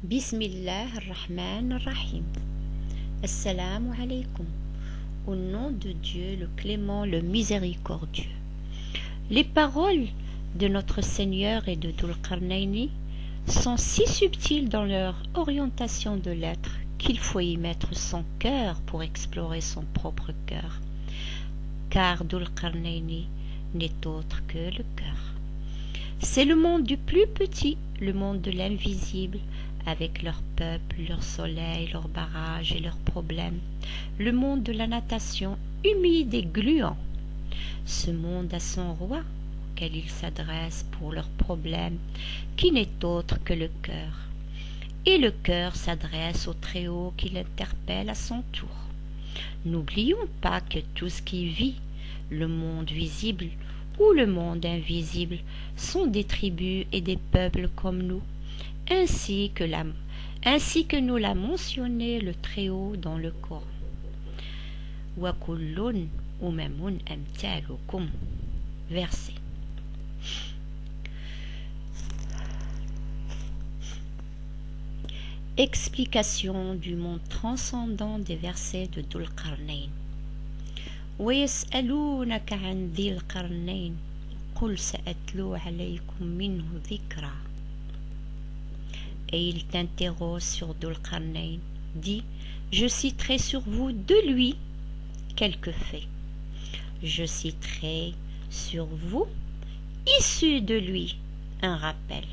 Bismillah ar-Rahman ar-Rahim. Assalamu alaikum. Au nom de Dieu, le clément, le miséricordieux. Les paroles de notre Seigneur et de Dhul Qarnayni sont si subtiles dans leur orientation de l'être qu'il faut y mettre son cœur pour explorer son propre cœur. Car Dhul Qarnayni n'est autre que le cœur. C'est le monde du plus petit, le monde de l'invisible, avec leur peuple, leur soleil, leurs barrages et leurs problèmes, le monde de la natation humide et gluant. Ce monde a son roi, auquel il s'adresse pour leurs problèmes, qui n'est autre que le cœur. Et le cœur s'adresse au Très-Haut qui l'interpelle à son tour. N'oublions pas que tout ce qui vit, le monde visible ou le monde invisible, sont des tribus et des peuples comme nous, ainsi que nous l'a mentionné le Très-Haut dans le Coran. Wa kullun umamun amthalukum. Verset. Explication du monde transcendant des versets de Dhul Qarnayn. ويسألونك عن ذي القرنين قل سأتلو عليكم منه ذكرا. Et il t'interroge sur Dhul Qarnayn, dit: je citerai sur vous de lui quelques faits. Je citerai sur vous, issu de lui, un rappel.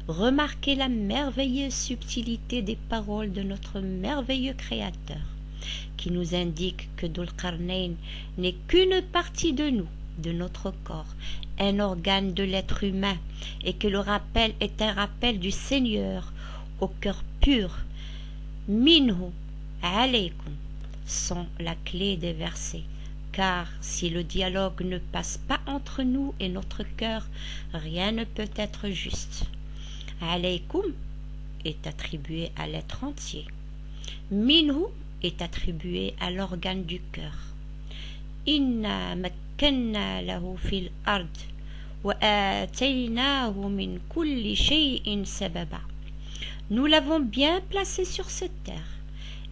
Remarquez la merveilleuse subtilité des paroles de notre merveilleux Créateur, qui nous indique que Dhul Qarnayn n'est qu'une partie de nous, de notre corps, un organe de l'être humain, et que le rappel est un rappel du Seigneur au cœur pur. Minhu alaykum sont la clé des versets, car si le dialogue ne passe pas entre nous et notre cœur, rien ne peut être juste. Alaykum est attribué à l'être entier. Minhu est attribué à l'organe du cœur. Inna makkanna lahu fil ard wa ataynahu min kulli shay'in sababa. Nous l'avons bien placé sur cette terre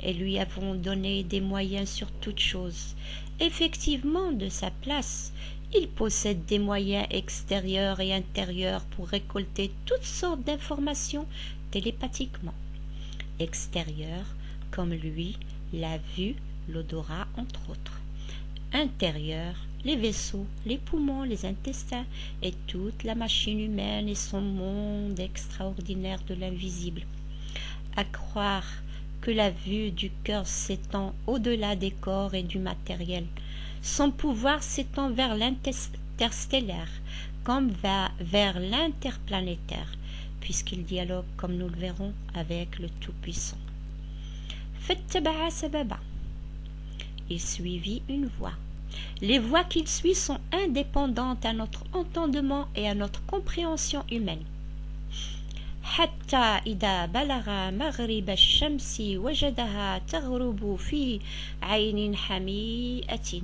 et lui avons donné des moyens sur toute chose. Effectivement, de sa place, il possède des moyens extérieurs et intérieurs pour récolter toutes sortes d'informations télépathiquement. Extérieur, comme lui, la vue, l'odorat, entre autres. Intérieur, les vaisseaux, les poumons, les intestins et toute la machine humaine et son monde extraordinaire de l'invisible. À croire que la vue du cœur s'étend au-delà des corps et du matériel. Son pouvoir s'étend vers l'interstellaire comme vers l'interplanétaire, puisqu'il dialogue, comme nous le verrons, avec le Tout-Puissant. Fattaba'a sababa. Il suivit une voie. Les voies qu'il suit sont indépendantes à notre entendement et à notre compréhension humaine. حتى إذا بلغ مغرب الشمس وجدها تغرب في عين حميئة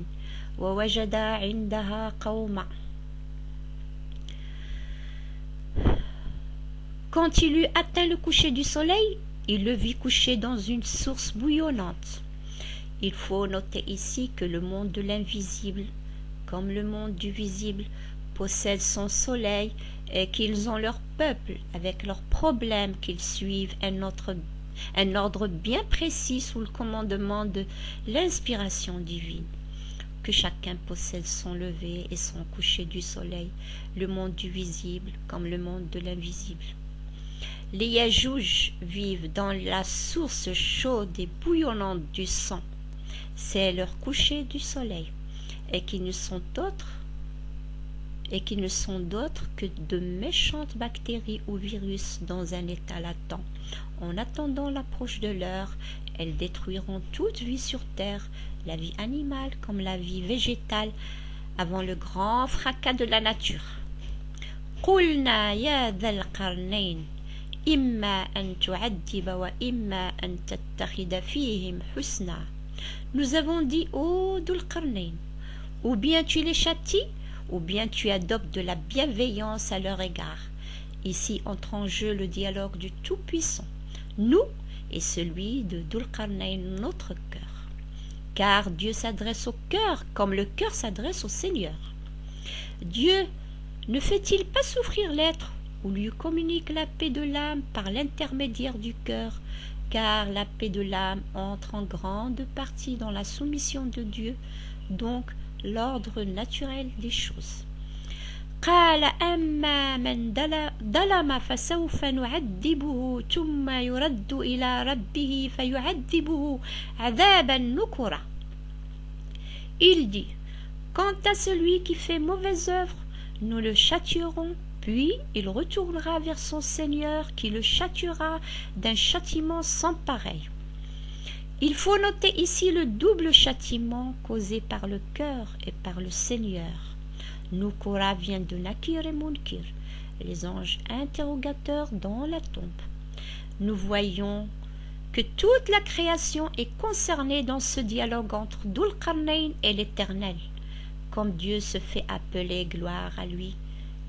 ووجد عندها قوما. Quand il eut atteint le coucher du soleil, il le vit couché dans une source bouillonnante. Il faut noter ici que le monde de l'invisible, comme le monde du visible, possède son soleil et qu'ils ont leur peuple avec leurs problèmes, qu'ils suivent un ordre bien précis sous le commandement de l'inspiration divine. Que chacun possède son lever et son coucher du soleil, le monde du visible comme le monde de l'invisible. Les Yajouj vivent dans la source chaude et bouillonnante du sang. C'est leur coucher du soleil, et qui ne sont d'autres que de méchantes bactéries ou virus dans un état latent. En attendant l'approche de l'heure, elles détruiront toute vie sur terre, la vie animale comme la vie végétale, avant le grand fracas de la nature. قُلْنَا يَا ذَا الْقَرْنَيْنِ إِمَّا أَن تُعَذِّبَ وَإِمَّا أَن تَتَّخِذَ فِيهِمْ حُسْنًا. Nous avons dit, ô Dhul Qarnayn, ou bien tu les châties, ou bien tu adoptes de la bienveillance à leur égard. Ici entre en jeu le dialogue du Tout-Puissant. nous et celui de Dhul-Qarnayn, notre cœur. Car Dieu s'adresse au cœur comme le cœur s'adresse au Seigneur. Dieu ne fait-il pas souffrir l'être ou lui communique la paix de l'âme par l'intermédiaire du cœur, car la paix de l'âme entre en grande partie dans la soumission de Dieu, donc l'ordre naturel des choses. قال أما من ظلم فسوف نعذبه ثم يرد إلى ربه فيعذبه عذابا نكرا. Il dit, quant à celui qui fait mauvaise œuvre, nous le châtierons, puis il retournera vers son Seigneur qui le châtiera d'un châtiment sans pareil. Il faut noter ici le double châtiment causé par le cœur et par le Seigneur. Nukura vient de Nakir et Munkir, les anges interrogateurs dans la tombe. Nous voyons que toute la création est concernée dans ce dialogue entre Dhul-Qarnayn et l'Éternel, comme Dieu se fait appeler gloire à lui,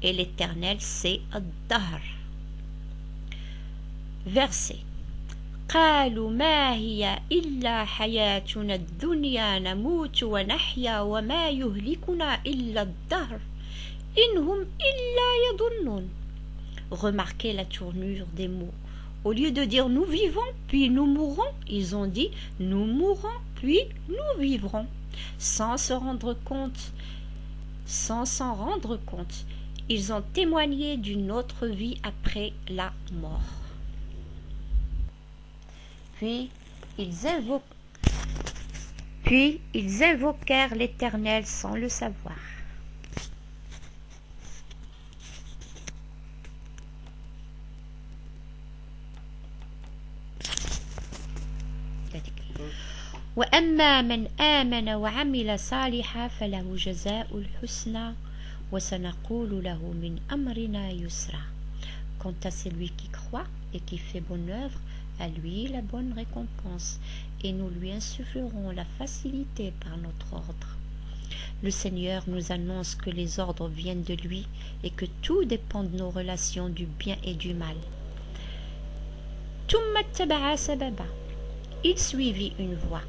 et l'Éternel c'est Ad-Dahr. Verset. قالوا ما هي إلا حياتنا الدنيا نموت ونحيا وما يهلكنا إلا الدهر إن هم إلا يظنون. Remarquez la tournure des mots. Au lieu de dire nous vivons puis nous mourrons, ils ont dit nous mourrons puis nous vivrons, sans s'en rendre compte. Ils ont témoigné d'une autre vie après la mort. Puis ils invoquèrent l'Éternel sans le savoir. وأما من آمن وعمل صالحا فله جزاء الحسنى وسنقول له من أمرنا يسرا. Quant à celui qui croit et qui fait bonne œuvre, à lui la bonne récompense, et nous lui insufflerons la facilité par notre ordre. Le Seigneur nous annonce que les ordres viennent de lui et que tout dépend de nos relations du bien et du mal. Il suivit une voie.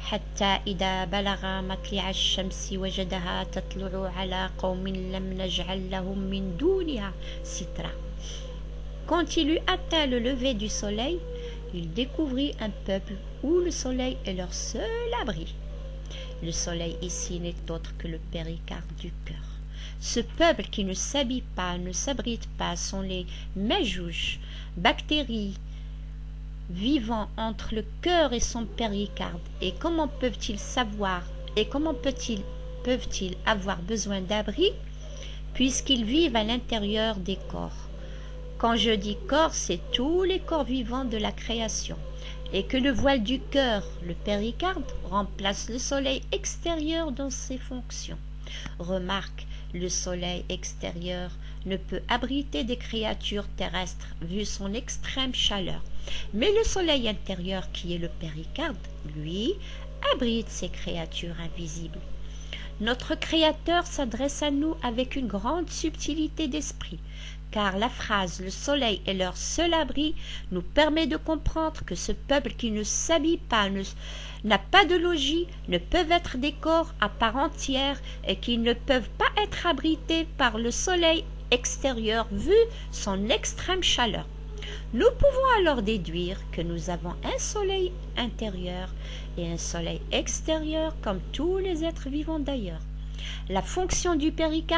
حتى إذا بلغ مطلع الشمس وجدها تطلع على قوم لم نجعل لهم من دونها سترا. Quand il eut atteint le lever du soleil, il découvrit un peuple où le soleil est leur seul abri. Le soleil ici n'est autre que le péricarde du cœur. Ce peuple qui ne s'habille pas, ne s'abrite pas, sont les méjouches, bactéries vivant entre le cœur et son péricarde. Et comment peuvent-ils avoir besoin d'abri puisqu'ils vivent à l'intérieur des corps? Quand je dis corps, c'est tous les corps vivants de la création, et que le voile du cœur, le péricarde, remplace le soleil extérieur dans ses fonctions. Remarque, le soleil extérieur ne peut abriter des créatures terrestres vu son extrême chaleur, mais le soleil intérieur qui est le péricarde, lui, abrite ces créatures invisibles. Notre Créateur s'adresse à nous avec une grande subtilité d'esprit, car la phrase « le soleil est leur seul abri » nous permet de comprendre que ce peuple qui ne s'habille pas, n'a pas de logis, ne peuvent être des corps à part entière et qui ne peuvent pas être abrités par le soleil extérieur vu son extrême chaleur. Nous pouvons alors déduire que nous avons un soleil intérieur et un soleil extérieur comme tous les êtres vivants d'ailleurs. La fonction du péricarde